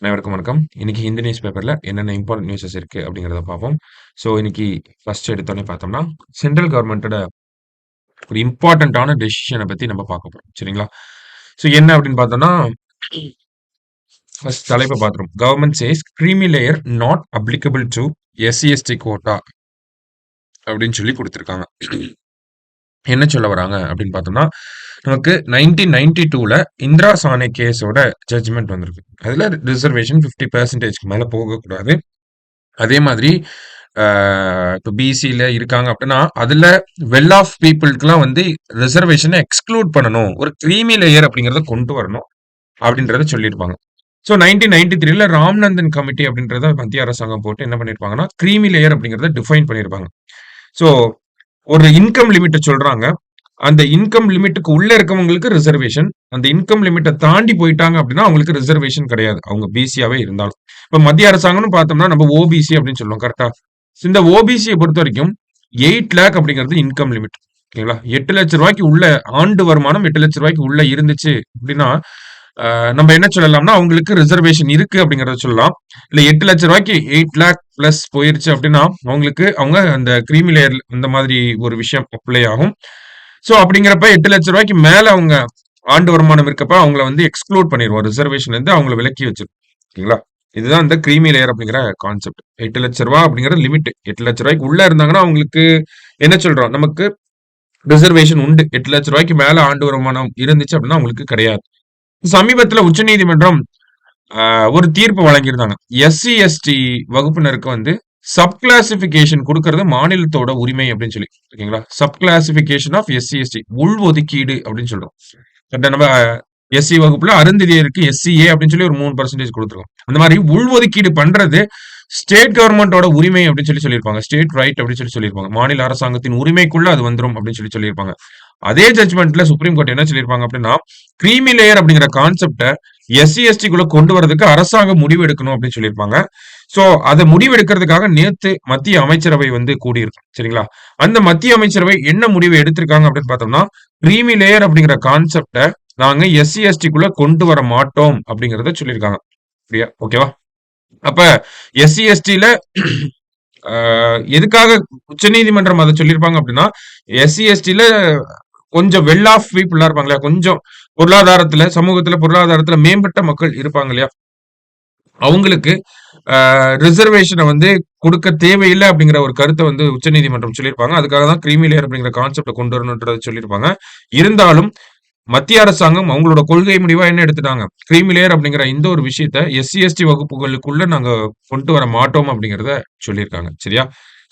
அனைவருக்கும் வணக்கம். இன்னைக்கு ஹிந்து நியூஸ் பேப்பர்ல என்னென்ன இம்பார்ட்டன்ட் நியூஸஸ் இருக்கு அப்படிங்கிறத பார்ப்போம். ஸோ இன்னைக்கு ஃபர்ஸ்ட் எடுத்தோடனே பார்த்தோம்னா, சென்ட்ரல் கவர்மெண்ட்டோட ஒரு இம்பார்ட்டன்ட்டான டெசிஷன பத்தி நம்ம பார்க்க போறோம். சரிங்களா? ஸோ என்ன அப்படின்னு பார்த்தோம்னா, ஃபர்ஸ்ட் தலைப்ப பார்த்துருவோம். Government says creamy layer not applicable to SC ST quota அப்படின்னு சொல்லி குடுத்துருக்காங்க. என்ன சொல்ல வராங்க அப்படின்னு பார்த்தோம்னா, நமக்கு 1992ல இந்திரா சானே கேஸோட ஜட்ஜ்மெண்ட் வந்திருக்கு. அதுல ரிசர்வேஷன் 50% மேல போகக்கூடாது. அதே மாதிரி இப்போ பிசியில் இருக்காங்க அப்படின்னா அதில் வெல் ஆஃப் பீப்புளுக்குலாம் வந்து ரிசர்வேஷனை எக்ஸ்க்ளூட் பண்ணணும், ஒரு க்ரீமி லேயர் அப்படிங்கிறத கொண்டு வரணும் அப்படின்றத சொல்லியிருப்பாங்க. ஸோ 1993ல ராம்நந்தன் கமிட்டி அப்படின்றத மத்திய அரசாங்கம் போட்டு என்ன பண்ணியிருப்பாங்கன்னா, க்ரீமி லேயர் அப்படிங்கிறத டிஃபைன் பண்ணியிருப்பாங்க. ஸோ ஒரு இன்கம் லிமிட்டை சொல்றாங்க. அந்த இன்கம் லிமிட்டுக்கு உள்ள இருக்கவங்களுக்கு ரிசர்வேஷன், அந்த இன்கம் லிமிட்டை தாண்டி போயிட்டாங்க அப்படின்னா அவங்களுக்கு ரிசர்வேஷன் கிடையாது, அவங்க பிசியாவே இருந்தாலும். இப்ப மத்திய அரசாங்கம்னு பார்த்தோம்னா நம்ம ஓபிசி அப்படின்னு சொல்லுவோம், கரெக்டா? இந்த ஓபிசியை பொறுத்த வரைக்கும் 8 லேக் அப்படிங்கிறது இன்கம் லிமிட். ஓகேங்களா? 8 லட்சம் ரூபாய்க்கு உள்ள ஆண்டு வருமானம் 8 லட்சம் ரூபாய்க்கு உள்ள இருந்துச்சு அப்படின்னா நம்ம என்ன சொல்லலாம்னா அவங்களுக்கு ரிசர்வேஷன் இருக்கு அப்படிங்கறத சொல்லலாம். இல்ல 8 லட்சம் ரூபாய்க்கு 8 லேக் பிளஸ் போயிருச்சு அப்படின்னா அவங்க அந்த கிரீமி லேயர் இந்த மாதிரி ஒரு விஷயம் அப்ளை ஆகும். சோ அப்படிங்கிறப்ப 8 லட்சம் ரூபாய்க்கு மேல அவங்க ஆண்டு வருமானம் இருக்கப்ப அவங்கள வந்து எக்ஸ்க்ளூட் பண்ணிடுவோம், ரிசர்வேஷன்ல இருந்து அவங்கள விலக்கி வச்சிருக்கோம். ஓகேங்களா? இதுதான் இந்த கிரீமி லேயர் அப்படிங்கிற கான்செப்ட். 8 லட்சம் ரூபாய் அப்படிங்கிற லிமிட். 8 லட்சம் ரூபாய்க்கு உள்ள இருந்தாங்கன்னா அவங்களுக்கு என்ன சொல்றோம், நமக்கு ரிசர்வேஷன் உண்டு. 8 லட்சம் ரூபாய்க்கு மேல ஆண்டு வருமானம் இருந்துச்சு அப்படின்னா அவங்களுக்கு கிடையாது. சமீபத்துல உச்சநீதிமன்றம் ஒரு தீர்ப்பு வழங்கியிருந்தாங்க. எஸ்சி/எஸ்டி வகுப்பினருக்கு வந்து சப் கிளாசிபிகேஷன் கொடுக்கறது மாநிலத்தோட உரிமை அப்படின்னு சொல்லி. ஓகேங்களா? சப் கிளாசிபிகேஷன் ஆஃப் எஸ்சி/எஸ்டி உள் ஒதுக்கீடு அப்படின்னு சொல்றோம். நம்ம எஸ்சி வகுப்புல அருந்ததியருக்கு எஸ்சிஏ அப்படின்னு சொல்லி ஒரு 3% கொடுத்துருக்கோம். அந்த மாதிரி உள் ஒதுக்கீடு பண்றது ஸ்டேட் கவர்மெண்டோட உரிமை அப்படின்னு சொல்லி சொல்லியிருப்பாங்க. ஸ்டேட் ரைட் அப்படின்னு சொல்லி சொல்லியிருப்பாங்க. மாநில அரசாங்கத்தின் உரிமைக்குள்ள அது வந்துரும் அப்படின்னு சொல்லி சொல்லியிருப்பாங்க. அதே ஜட்ஜ்மெண்ட்ல சுப்ரீம் கோர்ட் என்ன சொல்லியிருப்பாங்க அப்படின்னா, கிரீமி லேயர் அப்படிங்கிற கான்செப்ட எஸ்சி/எஸ்டி குள்ள கொண்டு வரதுக்கு அரசாங்கம் முடிவு எடுக்கணும் அப்படின்னு சொல்லியிருப்பாங்க. சோ அதை முடிவு எடுக்கிறதுக்காக நேத்து மத்திய அமைச்சரவை வந்து கூடியிருக்கு. சரிங்களா? அந்த மத்திய அமைச்சரவை என்ன முடிவு எடுத்திருக்காங்க அப்படின்னு பார்த்தோம்னா, கிரீமி லேயர் அப்படிங்கிற கான்செப்ட நாங்க எஸ்சி/எஸ்டி குள்ள கொண்டு வர மாட்டோம் அப்படிங்கறத சொல்லியிருக்காங்க. சரியா? ஓகேவா? அப்ப எஸ்சி/எஸ்டில எதுக்காக உச்சநீதிமன்றம் அதை சொல்லியிருப்பாங்க அப்படின்னா, எஸ்சி/எஸ்டில கொஞ்சம் வெல் ஆஃப் பீப்புளா இருப்பாங்க இல்லையா, கொஞ்சம் பொருளாதாரத்துல சமூகத்துல பொருளாதாரத்துல மேம்பட்ட மக்கள் இருப்பாங்க இல்லையா, அவங்களுக்கு ரிசர்வேஷனை வந்து கொடுக்க தேவையில்லை அப்படிங்கிற ஒரு கருத்தை வந்து உச்சநீதிமன்றம் சொல்லியிருப்பாங்க. அதுக்காக தான் கிரீமி லேயர் அப்படிங்கிற கான்செப்டை கொண்டு வரணுன்றதை சொல்லியிருப்பாங்க. இருந்தாலும் மத்திய அரசாங்கம் அவங்களோட கொள்கை முடிவா என்ன எடுத்துட்டாங்க, கிரீமி லேயர் அப்படிங்கிற இந்த ஒரு விஷயத்த எஸ்சி/எஸ்டி வகுப்புகளுக்குள்ள நாங்க கொண்டு வர மாட்டோம் அப்படிங்கறத சொல்லியிருக்காங்க. சரியா?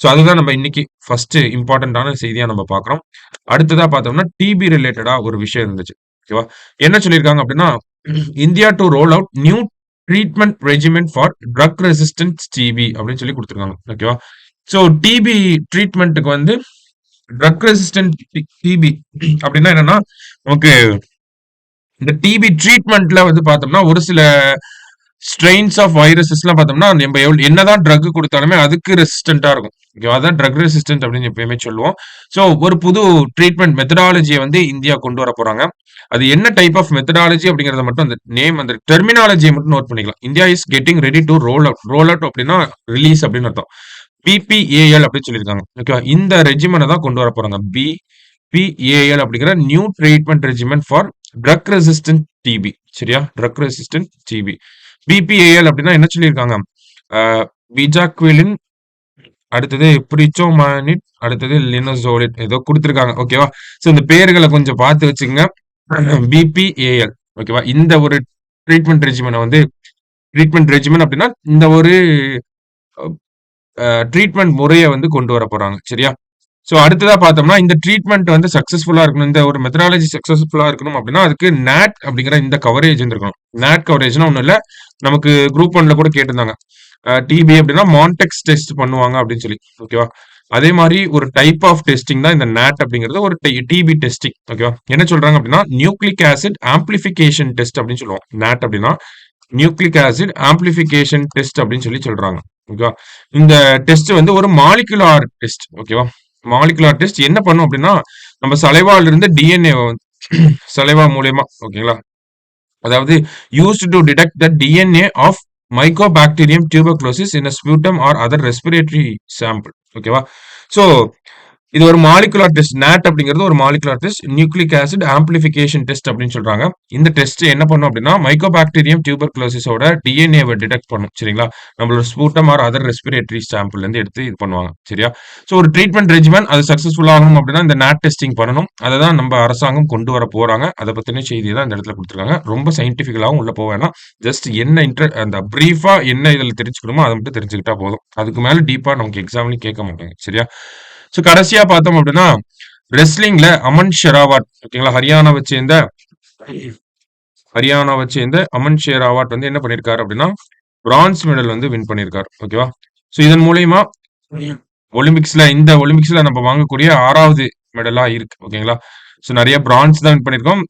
சோ அதுதான் நம்ம இன்னைக்கு ஃபர்ஸ்ட் இம்பார்ட்டன்டான செய்தியா நம்ம பாக்குறோம். அடுத்ததா பார்த்தோம்னா டிபி ரிலேட்டடா ஒரு விஷயம் இருந்துச்சு. ஓகேவா? என்ன சொல்லியிருக்காங்க அப்படின்னா, India to roll out new treatment regiment for drug resistant TB அப்படின்னு சொல்லி கொடுத்துருக்காங்க. ஓகேவா? சோ டிபி ட்ரீட்மெண்ட்டுக்கு வந்து ட்ரக் ரெசிஸ்டன்ட் டிபி அப்படின்னா என்னன்னா, நமக்கு இந்த டிபி ட்ரீட்மெண்ட்ல வந்து பார்த்தோம்னா ஒரு சில ஸ்ட்ரெயின்ஸ் ஆஃப் வைரஸஸ்லாம் பார்த்தோம்னா நம்ம என்னதான் ட்ரக் கொடுத்தாலுமே அதுக்கு ரெசிஸ்டண்டா இருக்கும். ஓகேவா? அதான் ட்ரக் ரெசிஸ்டன்ட் அப்படின்னு எப்பயுமே சொல்லுவோம். ஸோ ஒரு புது ட்ரீட்மெண்ட் மெத்தடாலஜியை வந்து இந்தியா கொண்டு வர போறாங்க. அது என்ன டைப் ஆஃப் மெத்தடாலஜி அப்படிங்கறத மட்டும் அந்த நேம் அந்த டெர்மினாலஜியை மட்டும் நோட் பண்ணிக்கலாம். India is getting ready to roll out. Roll out அப்படின்னா ரிலீஸ் அப்படின்னு அர்த்தம். பிபிஏஎல் அப்படின்னு சொல்லியிருக்காங்க. ஓகேவா? இந்த ரெஜிமெனை தான் கொண்டு வர போறாங்க. பிபிஏஎல் அப்படிங்கிற new treatment regiment for drug resistant TB. சரியா? Drug resistant TB. பிபிஏஎல் அப்படின்னா என்ன சொல்லியிருக்காங்க, பிஜாக்விலின், அடுத்தது பிரிச்சோமானிட், அடுத்தது லினோசோலிட் ஏதோ கொடுத்துருக்காங்க. ஓகேவா? சோ இந்த பேர்களை கொஞ்சம் பார்த்து வச்சுங்க. பிபிஏஎல். ஓகேவா? இந்த ஒரு ட்ரீட்மெண்ட் ரெஜிமெனை வந்து ட்ரீட்மெண்ட் ரெஜிமென் அப்படின்னா இந்த ஒரு ட்ரீட்மெண்ட் முறையை வந்து கொண்டு வர போறாங்க. சரியா? சோ அடுத்ததா பார்த்தோம்னா இந்த ட்ரீட்மெண்ட் வந்து சக்சஸ்ஃபுல்லா இருக்கணும், இந்த ஒரு மெத்தடாலஜி சக்சஸ்ஃபுல்லா இருக்கணும் அப்படின்னா அதுக்கு நாட் அப்படிங்கிற இந்த கவரேஜ் இருக்கணும். நாட் கவரேஜ்னா ஒன்றும் இல்லை, நமக்கு குரூப் 1ல கூட கேட்டிருந்தாங்க. டிபி அப்படின்னா மான்டெக்ஸ் டெஸ்ட் பண்ணுவாங்க அப்படின்னு சொல்லி. ஓகேவா? அதே மாதிரி ஒரு டைப் ஆஃப் டெஸ்டிங் தான் இந்த நாட் அப்படிங்கிறது, ஒரு டிபி டெஸ்டிங். ஓகேவா? என்ன சொல்றாங்க அப்படின்னா நியூக்ளிக் ஆசிட் ஆம்பிளிஃபிகேஷன் டெஸ்ட் அப்படின்னு சொல்லுவோம். நாட் அப்படின்னா நியூக்ளிக் ஆசிட் ஆம்பிளிஃபிகேஷன் டெஸ்ட் அப்படின்னு சொல்லி சொல்றாங்க. ஓகேவா? இந்த டெஸ்ட் வந்து ஒரு மாலிகுலார் டெஸ்ட். ஓகேவா? மாலிகுலார் டெஸ்ட் என்ன பண்ணும் அப்படின்னா, நம்ம சலைவால இருந்து டிஎன்ஏ சலைவா மூலியமா, ஓகேங்களா, அதாவது used to detect the DNA of mycobacterium tuberculosis in sputum or other respiratory sample. ஓகேவா? ஸோ இது ஒரு மாலிகுலார் டெஸ்ட். நாட் அப்படிங்கிறது ஒரு molecular test. Nucleic acid amplification test அப்படின்னு சொல்றாங்க. இந்த டெஸ்ட் என்ன பண்ணும் அப்படின்னா மைக்கோபாக்டீரியம் டியூபர்குலோசிஸோட டிஎன்ஏவை டிடெக்ட் பண்ணும். சரிங்களா? நம்மளோட sputum or other respiratory sample இருந்து எடுத்து இது பண்ணுவாங்க. சரியா? ஸோ ஒரு ட்ரீட்மெண்ட் ரெஜிமெண்ட் அது சக்சஸ்ஃபுல் ஆகணும் அப்படின்னா இந்த நாட் டெஸ்டிங் பண்ணணும். அதை தான் நம்ம அரசாங்கம் கொண்டு வர போறாங்க. அதை பத்தின செய்தி தான் இந்த இடத்துல கொடுத்துருக்காங்க. ரொம்ப சயின்டிபிக்கலாகவும் உள்ள போக வேணாம். ஜஸ்ட் என்ன அந்த பிரீஃபா என்ன இதில் தெரிஞ்சுக்கணுமோ அதை மட்டும் தெரிஞ்சுக்கிட்டா போதும். அதுக்கு மேல டீப்பா நமக்கு எக்ஸாம்லையும் கேட்க மாட்டாங்க. சரியா? ஸோ கடைசியா பார்த்தோம் அப்படின்னா ரெஸ்லிங்ல அமன் ஷெராவத், ஓகேங்களா, ஹரியானாவை சேர்ந்த அமன் ஷெராவத் வந்து என்ன பண்ணிருக்காரு அப்படின்னா பிரான்ஸ் மெடல் வந்து வின் பண்ணியிருக்காரு. ஓகேவா? ஸோ இதன் மூலியமா இந்த ஒலிம்பிக்ஸ்ல நம்ம வாங்கக்கூடிய 6வது மெடலா இருக்கு. ஓகேங்களா? ஸோ நிறைய பிரான்ஸ் தான் வின் பண்ணியிருக்கோம்.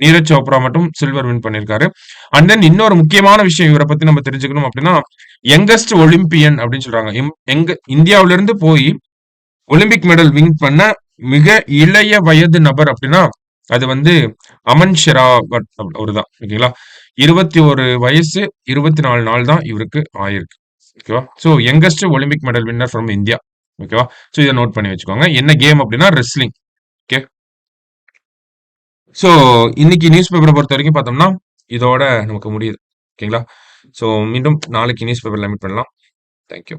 நீரஜ் சோப்ரா மட்டும் சில்வர் வின் பண்ணியிருக்காரு. அண்ட் தென் இன்னொரு முக்கியமான விஷயம் இவரை பத்தி நம்ம தெரிஞ்சுக்கணும் அப்படின்னா யங்கஸ்ட் ஒலிம்பியன் அப்படின்னு சொல்றாங்க. இந்தியாவில இருந்து போய் ஒலிம்பிக் மெடல் வின் பண்ண மிக இளைய வயது நபர் அப்படின்னா அது வந்து அமன் ஷெராவத் அவருதான். ஓகேங்களா? 21 வயசு 24 நாள் தான் இவருக்கு ஆயிருக்கு. ஓகேவா? So youngest Olympic medal winner from India. ஓகேவா? ஸோ இதை நோட் பண்ணி வச்சுக்கோங்க. என்ன கேம் அப்படின்னா ரெஸ்லிங். ஓகே. ஸோ இன்னைக்கு நியூஸ் பேப்பரை பொறுத்த வரைக்கும் பார்த்தோம்னா இதோட நமக்கு முடியுது. ஓகேங்களா? ஸோ மீண்டும் நாளைக்கு நியூஸ் பேப்பர்ல மீட் பண்ணலாம். தேங்க்யூ.